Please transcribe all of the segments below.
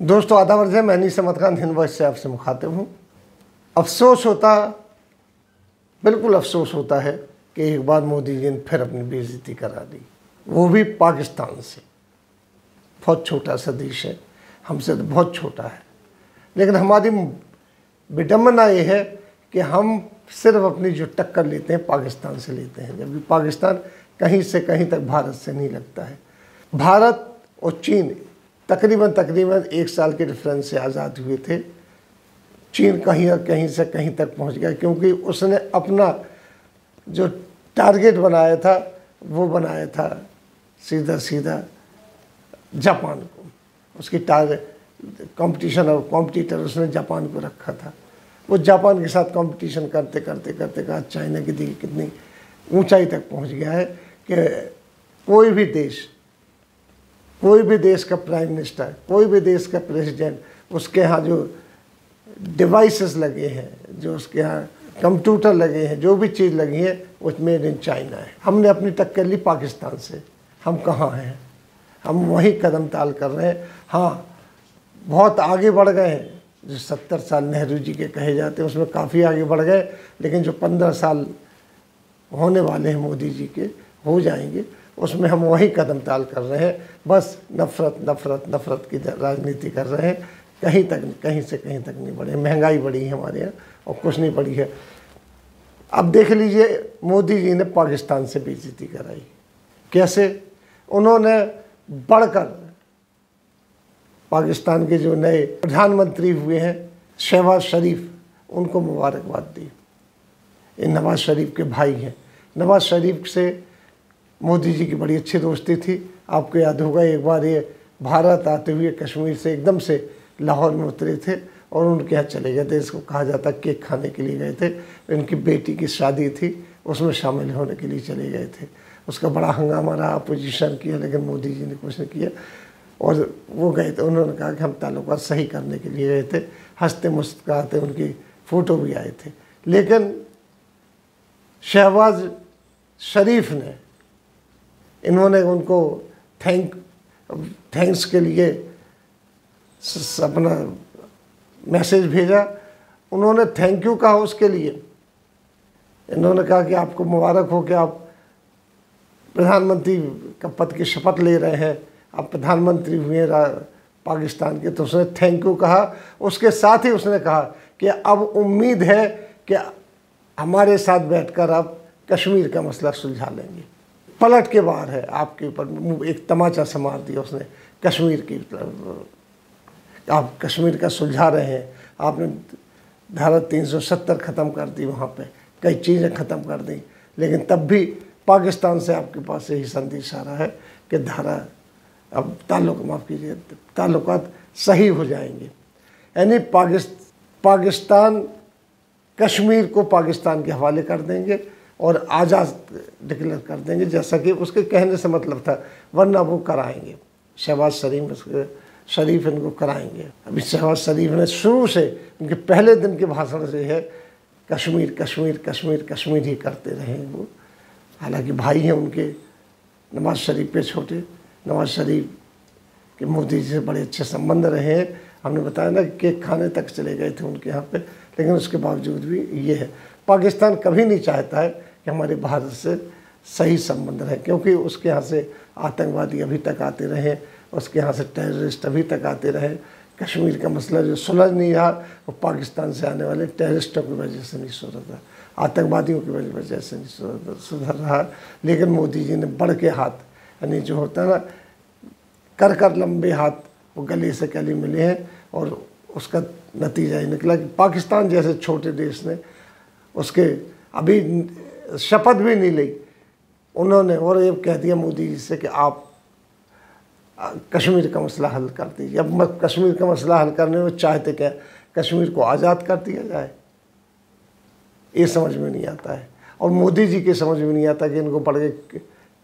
दोस्तों आदाब अर्ज़ है, मैं अनीस अहमद खान हिंद वॉइस से आपसे मुखातिब हूँ। अफसोस होता, बिल्कुल अफसोस होता है कि एक बार मोदी जी ने फिर अपनी बेइज्जती करा दी, वो भी पाकिस्तान से। बहुत छोटा सा देश है, हमसे तो बहुत छोटा है, लेकिन हमारी विडम्बना ये है कि हम सिर्फ अपनी जो टक्कर लेते हैं पाकिस्तान से लेते हैं, जबकि पाकिस्तान कहीं से कहीं तक भारत से नहीं लगता है। भारत और चीन तकरीबन 1 साल के डिफरेंस से आज़ाद हुए थे। चीन कहीं से कहीं तक पहुंच गया, क्योंकि उसने अपना जो टारगेट बनाया था वो बनाया था सीधा जापान को। उसकी कंपटीशन और कॉम्पिटिटर उसने जापान को रखा था। वो जापान के साथ कंपटीशन करते कहा चाइना की देखिए कितनी ऊंचाई तक पहुंच गया है कि कोई भी देश का प्राइम मिनिस्टर, कोई भी देश का प्रेसिडेंट, उसके यहाँ जो डिवाइसेस लगे हैं, जो उसके यहाँ कंप्यूटर लगे हैं, जो भी चीज़ लगी है वो मेड इन चाइना है। हमने अपनी टक्कर ली पाकिस्तान से। हम कहाँ हैं? हम वहीं कदम ताल कर रहे हैं। हाँ, बहुत आगे बढ़ गए हैं। जो 70 साल नेहरू जी के कहे जाते हैं उसमें काफ़ी आगे बढ़ गए, लेकिन जो 15 साल होने वाले हैं मोदी जी के, हो जाएंगे, उसमें हम वही कदम ताल कर रहे हैं। बस नफ़रत की राजनीति कर रहे हैं। कहीं से कहीं तक नहीं बढ़े। महंगाई बढ़ी है हमारे यहाँ और कुछ नहीं बढ़ी है। अब देख लीजिए, मोदी जी ने पाकिस्तान से बेइज्जती कराई। कैसे? उन्होंने बढ़कर पाकिस्तान के जो नए प्रधानमंत्री हुए हैं शहबाज शरीफ, उनको मुबारकबाद दी। ये नवाज शरीफ के भाई हैं। नवाज शरीफ से मोदी जी की बड़ी अच्छी दोस्ती थी। आपको याद होगा, एक बार ये भारत आते हुए कश्मीर से एकदम से लाहौर में उतरे थे और उनके यहाँ चले गए थे। इसको कहा जाता केक खाने के लिए गए थे। इनकी बेटी की शादी थी, उसमें शामिल होने के लिए चले गए थे। उसका बड़ा हंगामा रहा, अपोजिशन किया, लेकिन मोदी जी ने कुछ नहीं किया और वो गए थे। उन्होंने कहा कि हम ताल्लुकात सही करने के लिए गए थे। हंसते मुस्कुराते उनकी फ़ोटो भी आए थे। लेकिन शहबाज शरीफ ने, इन्होंने उनको थैंक्स के लिए अपना मैसेज भेजा। उन्होंने थैंक यू कहा उसके लिए। इन्होंने कहा कि आपको मुबारक हो कि आप प्रधानमंत्री का पद की शपथ ले रहे हैं, आप प्रधानमंत्री हुए पाकिस्तान के। तो उसने थैंक यू कहा। उसके साथ ही उसने कहा कि अब उम्मीद है कि हमारे साथ बैठकर आप कश्मीर का मसला सुलझा लेंगे। पलट के बाहर है आपके ऊपर, एक तमाचा सा मार दिया उसने कश्मीर की। आप कश्मीर का सुलझा रहे हैं, आपने धारा 370 ख़त्म कर दी, वहाँ पे कई चीज़ें ख़त्म कर दी, लेकिन तब भी पाकिस्तान से आपके पास यही संदेश आ रहा है कि धारा अब ताल्लुकात सही हो जाएंगे। यानी पाकिस्तान कश्मीर को पाकिस्तान के हवाले कर देंगे और आज़ाद डिक्लेयर कर देंगे, जैसा कि उसके कहने से मतलब था, वरना वो कराएंगे। शहबाज शरीफ इनको कराएंगे। अभी शहबाज शरीफ ने शुरू से, उनके पहले दिन के भाषण से है कश्मीर ही करते रहे वो। हालांकि भाई हैं उनके, नवाज शरीफ पे छोटे। नवाज शरीफ के मोदी जी से बड़े अच्छे संबंध रहे हैं। हमने बताया ना कि केक खाने तक चले गए थे उनके यहाँ पे, लेकिन उसके बावजूद भी ये है, पाकिस्तान कभी नहीं चाहता है कि हमारे भारत से सही संबंध रहे, क्योंकि उसके यहाँ से आतंकवादी अभी तक आते रहे, उसके यहाँ से टेररिस्ट अभी तक आते रहे। कश्मीर का मसला जो सुलझ नहीं रहा, वो पाकिस्तान से आने वाले टेररिस्टों की वजह से नहीं सुधर रहा, आतंकवादियों की वजह से नहीं सुधर रहा। लेकिन मोदी जी ने बढ़ के हाथ, यानी जो होता है ना, कर लंबे हाथ, वो गले से गले मिले हैं और उसका नतीजा ही निकला कि पाकिस्तान जैसे छोटे देश ने उसके अभी शपथ भी नहीं ली उन्होंने, और ये कह दिया मोदी जी से कि आप कश्मीर का मसला हल कर दीजिए। अब कश्मीर का मसला हल करने में चाहते क्या, कश्मीर को आज़ाद कर दिया जाए? ये समझ में नहीं आता है। और मोदी जी के समझ में नहीं आता कि इनको बढ़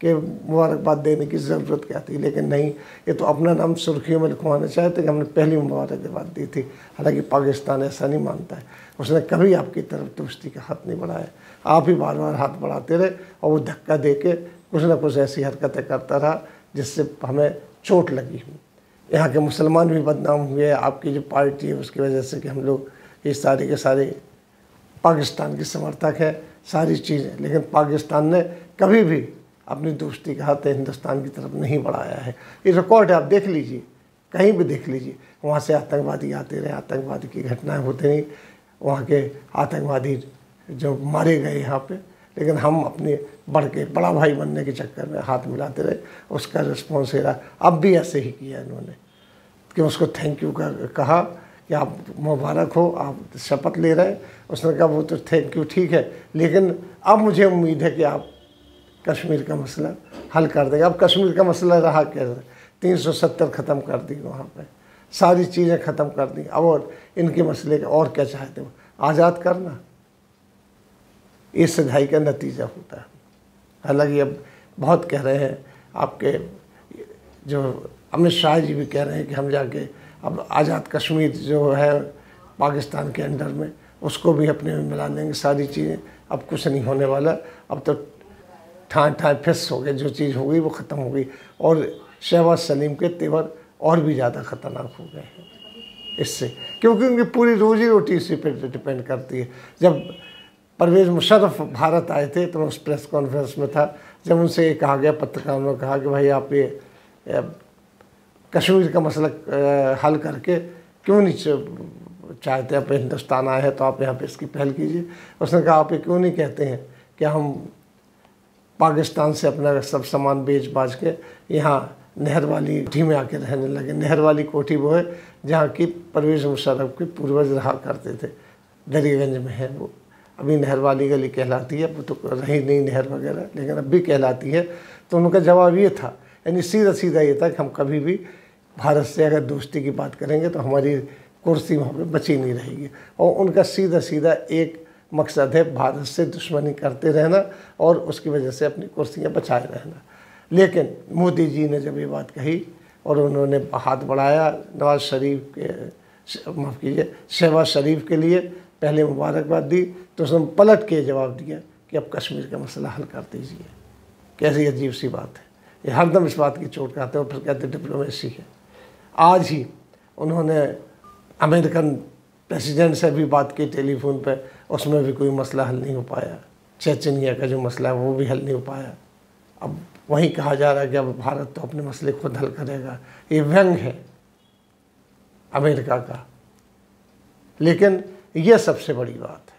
के मुबारकबाद देने की ज़रूरत क्या थी। लेकिन नहीं, ये तो अपना नाम सुर्खियों में लिखवाना चाहते कि हमने पहली मुबारकबाद दी थी। हालांकि पाकिस्तान ऐसा नहीं मानता है, उसने कभी आपकी तरफ दोस्ती का हाथ नहीं बढ़ाया। आप ही बार बार हाथ बढ़ाते रहे और वो धक्का दे के कुछ ना कुछ ऐसी हरकतें करता रहा जिससे हमें चोट लगी। यहाँ के मुसलमान भी बदनाम हुए आपकी जो पार्टी है उसकी वजह से कि हम लोग ये सारे के सारे पाकिस्तान के समर्थक हैं, सारी चीज़ें। लेकिन पाकिस्तान ने कभी भी अपनी दोस्ती का हाथ हिंदुस्तान की तरफ नहीं बढ़ाया है। ये रिकॉर्ड है, आप देख लीजिए, कहीं भी देख लीजिए। वहाँ से आतंकवादी आते रहे, आतंकवादी की घटनाएं होती रहीं, वहाँ के आतंकवादी जो मारे गए यहाँ पे, लेकिन हम अपने बड़ा भाई बनने के चक्कर में हाथ मिलाते रहे। उसका रिस्पॉन्स ये रहा। अब भी ऐसे ही किया इन्होंने कि उसको थैंक यू कहा कि आप मुबारक हो, आप शपथ ले रहे हैं। उसने कहा वो तो थैंक यू ठीक है, लेकिन अब मुझे उम्मीद है कि आप कश्मीर का मसला हल कर देंगे। अब कश्मीर का मसला रहा कैसे, 370 ख़त्म कर दी, वहाँ पे सारी चीज़ें ख़त्म कर दी। अब और इनके मसले का और क्या चाहते हो, आज़ाद करना, इस सदाई का नतीजा होता है। हालांकि अब बहुत कह रहे हैं, आपके जो अमित शाह जी भी कह रहे हैं कि हम जाके अब आज़ाद कश्मीर जो है पाकिस्तान के अंडर में, उसको भी अपने में मिला देंगे सारी चीज़ें। अब कुछ नहीं होने वाला, अब तो ठाँ फिस हो गए, जो चीज़ हो गई वो ख़त्म हो गई। और शहबाज सलीम के तेवर और भी ज़्यादा ख़तरनाक हो गए हैं इससे, क्योंकि उनकी पूरी रोजी रोटी इसी पर डिपेंड करती है। जब परवेज़ मुशर्रफ भारत आए थे तो मैं उस प्रेस कॉन्फ्रेंस में था, जब उनसे ये कहा गया, पत्रकारों ने कहा कि भाई आप ये कश्मीर का मसला हल करके क्यों नहीं चाहते, आप हिंदुस्तान आए हैं तो आप यहाँ पे इसकी पहल कीजिए। उसने कहा आप ये क्यों नहीं कहते हैं कि हम पाकिस्तान से अपना सब सामान बेच बाज के यहाँ नहर वाली कोठी में आके रहने लगे। नहर वाली कोठी वो है जहाँ की परवेज़ मुशर्रफ के पूर्वज रहा करते थे, दरियागंज में है वो। अभी नहर वाली गली कहलाती है, वो तो रही नहीं नहर वगैरह, लेकिन अब भी कहलाती है। तो उनका जवाब ये था, यानी सीधा सीधा ये था कि हम कभी भी भारत से अगर दोस्ती की बात करेंगे तो हमारी कुर्सी वहाँ पे बची नहीं रहेगी। और उनका सीधा सीधा एक मकसद है भारत से दुश्मनी करते रहना और उसकी वजह से अपनी कुर्सियाँ बचाए रहना। लेकिन मोदी जी ने जब ये बात कही और उन्होंने हाथ बढ़ाया नवाज शरीफ के, माफ़ कीजिए, शहबाज शरीफ के लिए पहले मुबारकबाद दी, तो उसने पलट के जवाब दिया कि अब कश्मीर का मसला हल कर दीजिए। कैसी अजीब सी बात है, ये हरदम इस बात की चोट खाते हैं और फिर कहते डिप्लोमेसी है। आज ही उन्होंने अमेरिकन प्रेसिडेंट से भी बात की टेलीफोन पे, उसमें भी कोई मसला हल नहीं हो पाया। चेचनिया का जो मसला है वो भी हल नहीं हो पाया। अब वहीं कहा जा रहा है कि अब भारत तो अपने मसले खुद हल करेगा। ये व्यंग है अमेरिका का। लेकिन यह सबसे बड़ी बात है,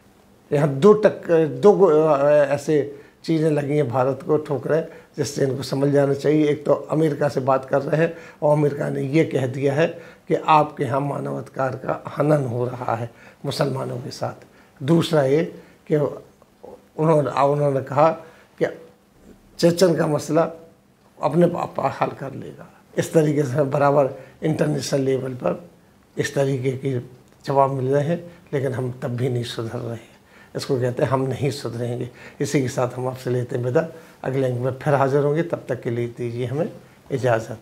यहाँ दो ऐसे चीज़ें लगी हैं भारत को ठोकरें, जिससे इनको समझ जाना चाहिए। एक तो अमेरिका से बात कर रहे हैं और अमेरिका ने ये कह दिया है कि आपके यहाँ मानवाधिकार का हनन हो रहा है मुसलमानों के साथ। दूसरा ये कि उन्होंने कहा कि चेचन का मसला अपने आप हल कर लेगा। इस तरीके से बराबर इंटरनेशनल लेवल पर इस तरीके के जवाब मिल रहे हैं, लेकिन हम तब भी नहीं सुधर रहे हैं। इसको कहते हैं हम नहीं सुधरेंगे। इसी के साथ हम आपसे लेते हैं विदा। अगले अंक में फिर हाजिर होंगे, तब तक के लिए दीजिए हमें इजाज़त।